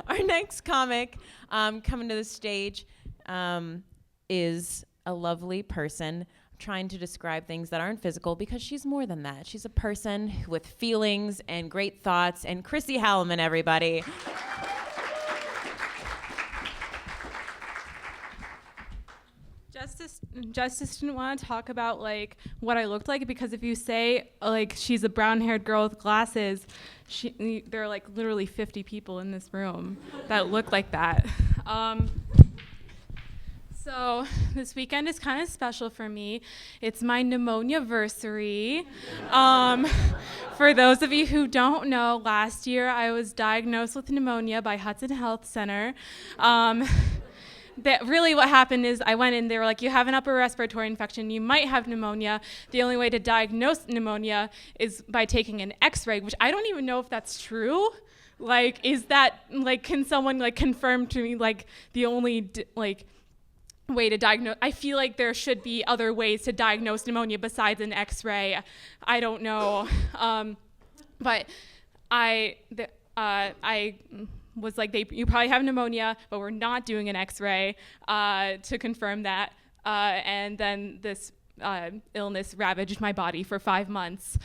Our next comic coming to the stage is a lovely person trying to describe things that aren't physical because she's more than that. She's a person with feelings and great thoughts. And Chrissy Hallaman, everybody. Justice didn't want to talk about like what I looked like because if you say like she's a brown-haired girl with glasses, there are like literally 50 people in this room that look like that. So this weekend is kind of special for me. It's my Pneumoniaversary. For those of you who don't know, last year I was diagnosed with pneumonia by Hudson Health Center. That really what happened is I went in, they were like, you have an upper respiratory infection, you might have pneumonia. The only way to diagnose pneumonia is by taking an x-ray, which I don't even know if that's true. Like, is that, like, can someone, like, confirm to me, like, the only, way to diagnose? I feel like there should be other ways to diagnose pneumonia besides an x-ray. I don't know. But I was like, you probably have pneumonia, but we're not doing an x-ray to confirm that. And then this illness ravaged my body for 5 months.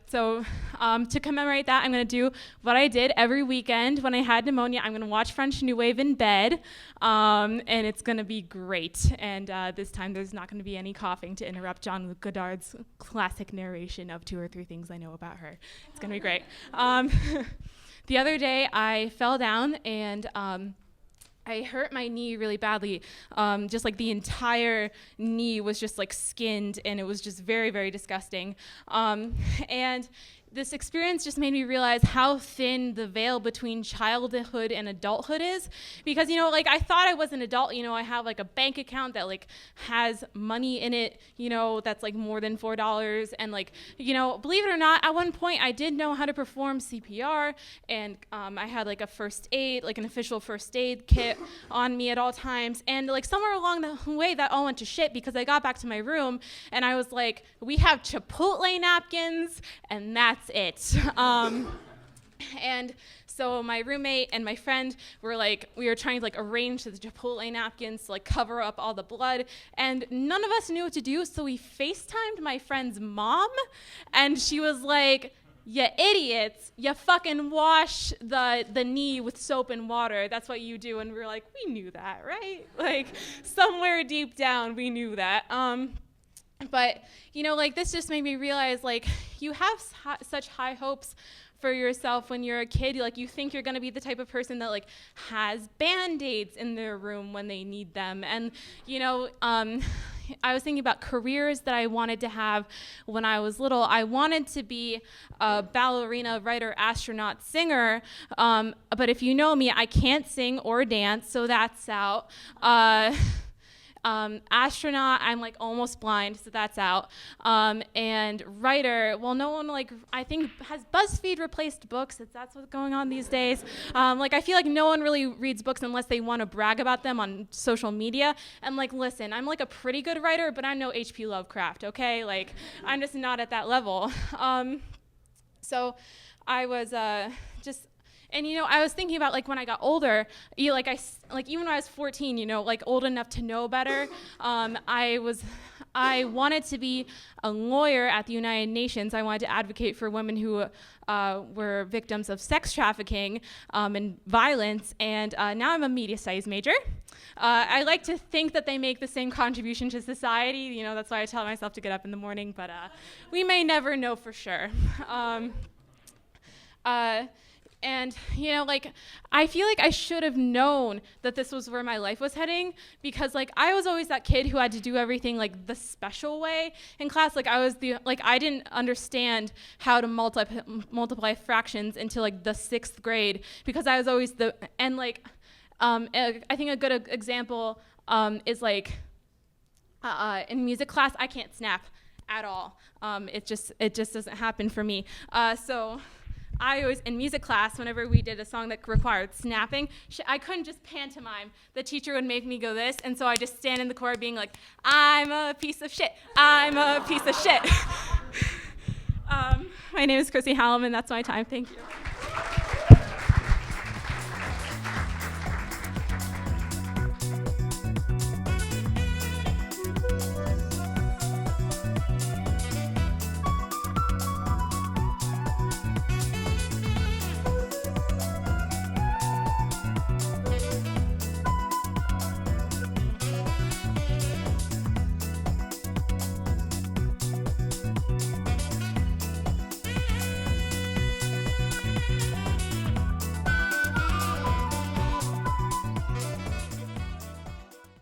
So to commemorate that, I'm going to do what I did every weekend when I had pneumonia. I'm going to watch French New Wave in bed, and it's going to be great. And this time there's not going to be any coughing to interrupt Jean-Luc Godard's classic narration of 2 or 3 things I know about her. It's going to be great. The other day, I fell down and I hurt my knee really badly. Just like the entire knee was just like skinned, and it was just very, very disgusting. And this experience just made me realize how thin the veil between childhood and adulthood is. Because, you know, like I thought I was an adult, you know, I have like a bank account that like has money in it, you know, that's like more than $4. And like, you know, believe it or not, at one point I did know how to perform CPR, and I had like a first aid, like an official first aid kit on me at all times. And like somewhere along the way that all went to shit because I got back to my room and I was like, we have Chipotle napkins and that's it. And so my roommate and my friend were like, we were trying to like arrange the Chipotle napkins to like cover up all the blood, and none of us knew what to do, so we FaceTimed my friend's mom, and she was like, you idiots, you fucking wash the knee with soap and water. That's what you do. And we were like, we knew that, right? Like somewhere deep down we knew that. But, you know, like this just made me realize, like, you have such high hopes for yourself when you're a kid. Like, you think you're going to be the type of person that, like, has Band-Aids in their room when they need them. And, you know, I was thinking about careers that I wanted to have when I was little. I wanted to be a ballerina, writer, astronaut, singer. But if you know me, I can't sing or dance, so that's out. Astronaut, I'm like almost blind, so that's out. And writer, well, no one like, I think, has BuzzFeed replaced books? That's what's going on these days. Like, I feel like no one really reads books unless they want to brag about them on social media. And like, listen, I'm like a pretty good writer, but I'm no H.P. Lovecraft, okay? Like, I'm just not at that level. So I was just. And, you know, I was thinking about, like, when I got older, even when I was 14, you know, like, old enough to know better, I wanted to be a lawyer at the United Nations. I wanted to advocate for women who were victims of sex trafficking and violence, and now I'm a media studies major. I like to think that they make the same contribution to society. You know, that's why I tell myself to get up in the morning, but we may never know for sure. And, you know, like, I feel like I should have known that this was where my life was heading, because, like, I was always that kid who had to do everything, like, the special way in class. Like, I didn't understand how to multiply fractions until, like, the 6th grade, because I was always I think a good example is, like, in music class, I can't snap at all. It just doesn't happen for me. So I always, in music class, whenever we did a song that required snapping, I couldn't just pantomime. The teacher would make me go this, and so I just stand in the corner being like, I'm a piece of shit. I'm a piece of shit. My name is Chrissy Hallaman. That's my time. Thank you.